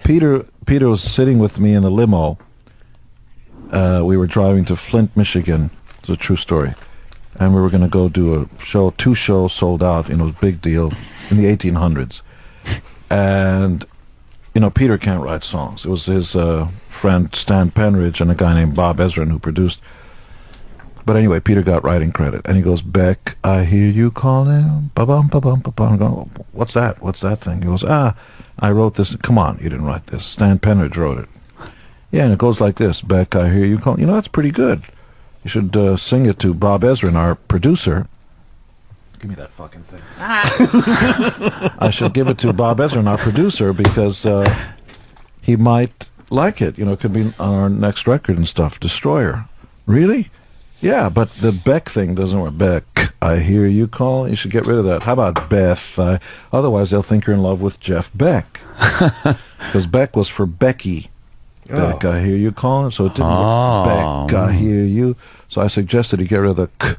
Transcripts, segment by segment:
Peter was sitting with me in the limo. We were driving to Flint, Michigan. It's a true story. And we were going to go do a show. 2 shows sold out. You know, big deal in the 1800s. And, you know, Peter can't write songs. It was his friend Stan Penridge and a guy named Bob Ezrin who produced. But anyway, Peter got writing credit. And he goes, Beck, I hear you calling. Ba-bum, ba-bum, ba-bum. I go, what's that? What's that thing? He goes, I wrote this. Come on, you didn't write this. Stan Penridge wrote it. Yeah, and it goes like this. Beck, I hear you calling. You know, that's pretty good. You should sing it to Bob Ezrin, our producer. Give me that fucking thing. I should give it to Bob Ezrin, our producer, because he might like it. You know, it could be on our next record and stuff. Destroyer. Really? Yeah, but the Beck thing doesn't work. Beck, I hear you call. You should get rid of that. How about Beth? Otherwise, they'll think you're in love with Jeff Beck. Because Beck was for Becky. Beck, I hear you calling. So it didn't work. Beck, I hear you. So I suggested he get rid of the K.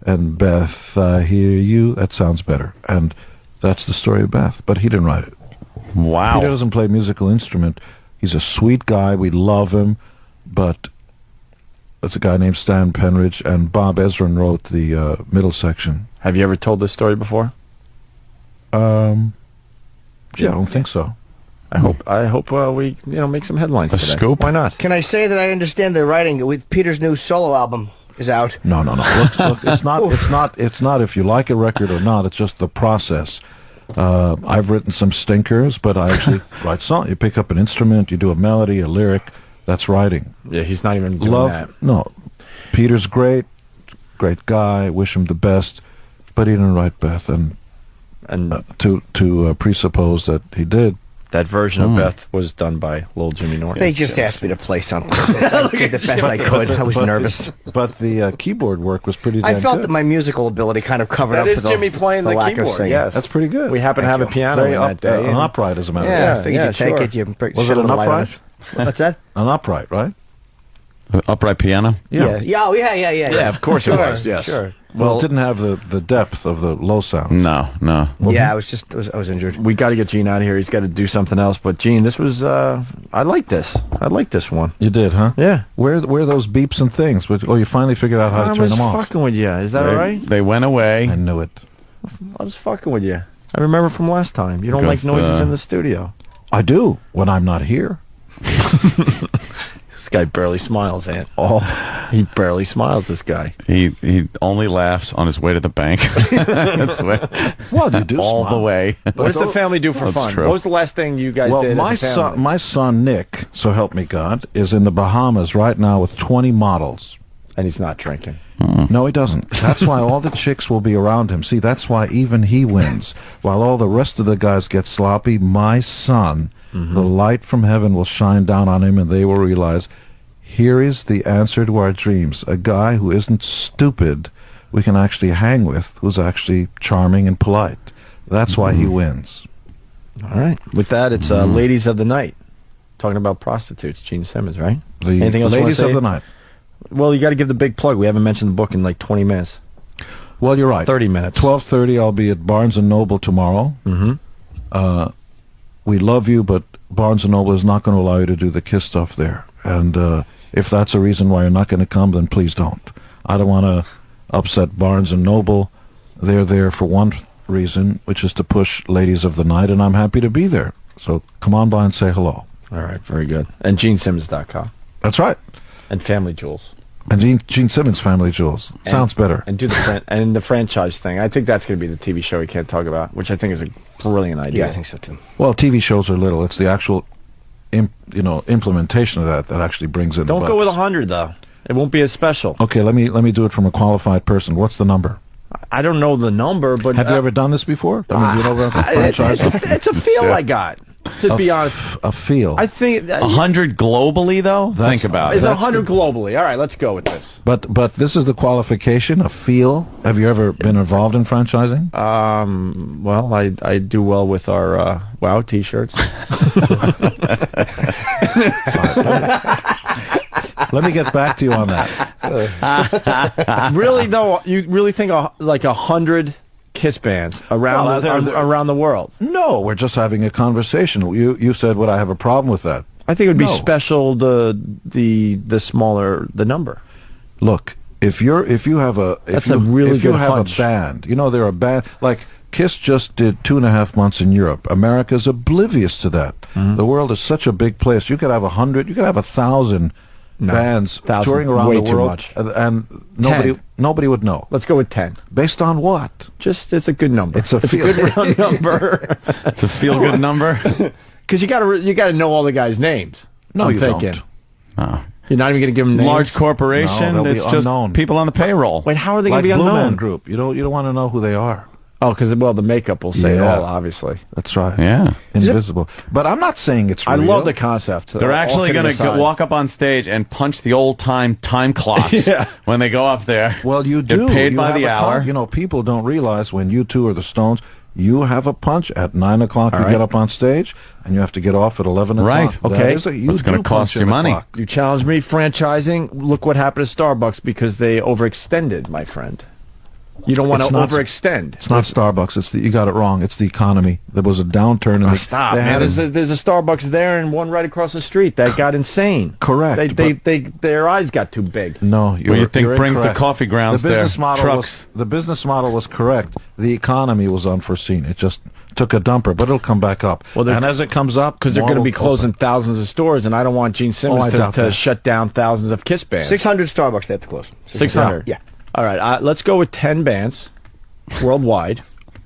And Beth, I hear you. That sounds better. And that's the story of Beth. But he didn't write it. Wow. Peter doesn't play a musical instrument. He's a sweet guy. We love him. But it's a guy named Stan Penridge, and Bob Ezrin wrote the middle section. Have you ever told this story before? Yeah, I don't think so. I hope we make some headlines today. Scoop? Why not? Can I say that I understand the writing with Peter's new solo album is out? No. Look, it's not if you like a record or not. It's just the process. I've written some stinkers, but I actually write songs. You pick up an instrument, you do a melody, a lyric. That's writing. Yeah, he's not even doing that. No. Peter's great guy. Wish him the best, but he didn't write Beth, and to presuppose that he did. That version of Beth was done by Lil Jimmy Norton. They just asked me to play something. I did the best I could. I was nervous. But the keyboard work was pretty damn I felt good. that my musical ability kind of covered That up is for Jimmy playing the lack of keyboard, singing. yes. That's pretty good. We happen to have a piano in that day. An upright, as a matter of Yeah, fact. I figured you take sure. it, you Was shed it a an little light on upright? it. What's that? An upright, right? Upright piano? Yeah. Oh, yeah. Yeah, of course it was. Yes. Sure. Well, it didn't have the depth of the low sound. No. Yeah, I was injured. We got to get Gene out of here. He's got to do something else. But Gene, this was I like this. I like this one. You did, huh? Yeah. Where are those beeps and things? You finally figured out how to turn them I off. was fucking with you. Is that all right? They went away. I knew it. I was fucking with you. I remember from last time. You don't like Because, noises in the studio. I do when I'm not here. This guy barely smiles, Ant. He barely smiles, this guy. He only laughs on his way to the bank. That's the way. Well, you do all smile. the way. What does the family do for That's fun? true. What was the last thing you guys did my as a family? my son Nick, so help me God, is in the Bahamas right now with 20 models. And he's not drinking. No, he doesn't. That's why all the chicks will be around him. See, that's why even he wins. While all the rest of the guys get sloppy, my son, the light from heaven will shine down on him, and they will realize, here is the answer to our dreams. A guy who isn't stupid we can actually hang with, who's actually charming and polite. That's why he wins. All right. With that, it's Ladies of the Night. Talking about prostitutes, Gene Simmons, right? Anything else you wanna Ladies of say? the Night. Well, you got to give the big plug. We haven't mentioned the book in like 20 minutes. Well, you're right. 30 minutes. 12:30, I'll be at Barnes & Noble tomorrow. We love you, but Barnes & Noble is not going to allow you to do the KISS stuff there. And if that's a reason why you're not going to come, then please don't. I don't want to upset Barnes & Noble. They're there for one reason, which is to push Ladies of the Night, and I'm happy to be there. So come on by and say hello. All right, very good. And GeneSimmons.com. That's right. And Family Jewels. And Gene Simmons Family Jewels. Sounds better. And do the franchise thing. I think that's going to be the TV show we can't talk about, which I think is a brilliant idea. Yeah, I think so too. Well, TV shows are little. It's the actual implementation of that actually brings in Don't the go with bucks. 100 though. It won't be as special. Okay, let me do it from a qualified person. What's the number? I don't know the number, but Have you ever done this before? I mean, you know about the franchise? it's a feel I got. To be honest, A feel. I think 100 globally, though? Think about it's it. 100 globally. All right, let's go with this. But this is the qualification, a feel. Have you ever been involved in franchising? Well, I do well with our WoW T-shirts. Let me get back to you on that. Really though, you really think like 100 Kiss bands around around the world? No, we're just having a conversation. You said, would I have a problem with that? I think it would be special the smaller the number. Look, if you have a band, there are band like Kiss just did 2.5 months in Europe. America's oblivious to that. The world is such a big place. You could have 100, you could have 1,000 bands touring around the world, and nobody would know. Let's go with 10. Based on what? Just it's a good number. It's a good round number. It's a feel-good number. Because you gotta know all the guys' names. No, I'm you thinking. don't. Oh. You're not even gonna give them names. Large corporation. No, it's just unknown. people on the payroll. Wait, how are they Like gonna be Blue unknown? Man Group. You don't want to know who they are. Oh, because the makeup will say it all, obviously. That's right. Yeah. Invisible. But I'm not saying it's real. I love the concept. They're actually going to walk up on stage and punch the old-time clocks when they go up there. Well, you do. They're paid by have the a hour. People don't realize when you two are the Stones, you have a punch at 9 o'clock. You get up on stage, and you have to get off at 11 o'clock. Right. Okay. It's going to cost you money. You challenged me franchising. Look what happened to Starbucks because they overextended, my friend. You don't want to overextend. It's not Starbucks. You got it wrong. It's the economy. There was a downturn in the stop, man. There's a Starbucks there and one right across the street. That got insane. Correct. Their eyes got too big. No, you think brings the coffee grounds the business model trucks. The business model was correct. The economy was unforeseen. It just took a dumper, but it'll come back up. Well, and as it comes up, because they're going to be closing thousands of stores, and I don't want Gene Simmons to shut down thousands of Kiss bands. 600 Starbucks they have to close. 600. Yeah. All right, let's go with 10 bands worldwide.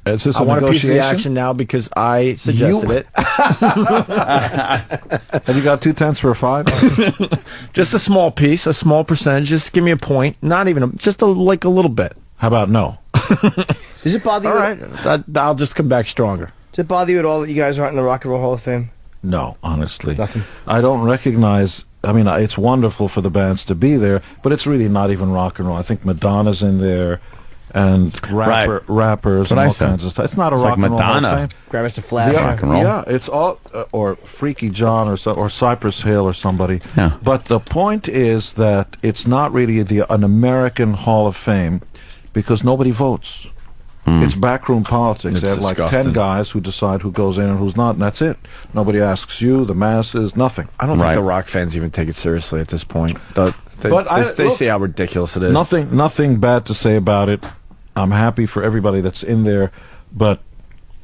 Is this I want a piece of the action now because I suggested it. Have you got 2 tenths for a 5? Just a small piece, a small percentage. Just give me a point. Not even just a little bit. How about no? Does it bother you? All right, I'll just come back stronger. Does it bother you at all that you guys aren't in the Rock and Roll Hall of Fame? No, honestly. Nothing. I don't recognize. I mean, it's wonderful for the bands to be there, but it's really not even rock and roll. I think Madonna's in there, and rappers and all kinds of stuff. It's not a rock and roll Hall of Fame. Grandmaster Flash. Rock and roll. Yeah, it's all or Freaky John or Cypress Hill or somebody. Yeah. But the point is that it's not really an American Hall of Fame because nobody votes. It's backroom politics. They have like 10 guys who decide who goes in and who's not, and that's it. Nobody asks you, the masses, nothing. I don't think the rock fans even take it seriously at this point. They see how ridiculous it is. Nothing bad to say about it. I'm happy for everybody that's in there, but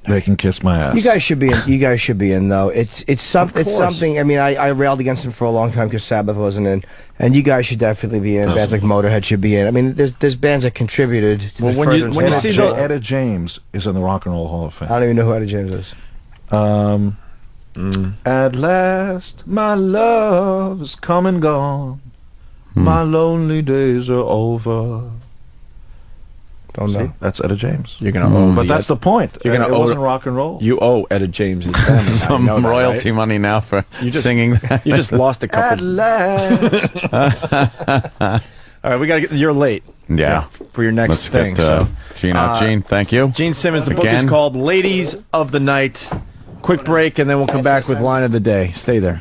they can kiss my ass. You guys should be in. You guys should be in though. It's something. I mean, I railed against them for a long time because Sabbath wasn't in, and you guys should definitely be in. Bands like Motorhead should be in. I mean, there's bands that contributed. To when you see Etta James is in the Rock and Roll Hall of Fame. I don't even know who Etta James is. At last, my love is come and gone. My lonely days are over. Don't know. See, that's Etta James. You're gonna owe, but that's the point. You're gonna it wasn't rock and roll. You owe Etta James family some royalty money now for singing. You just lost a couple. At last. All right, we gotta get. You're late. Yeah. For your next thing. Get, Gene out. Gene, thank you. Gene Simmons. The book is called Ladies of the Night. Quick break, and then we'll come back with line of the day. Stay there.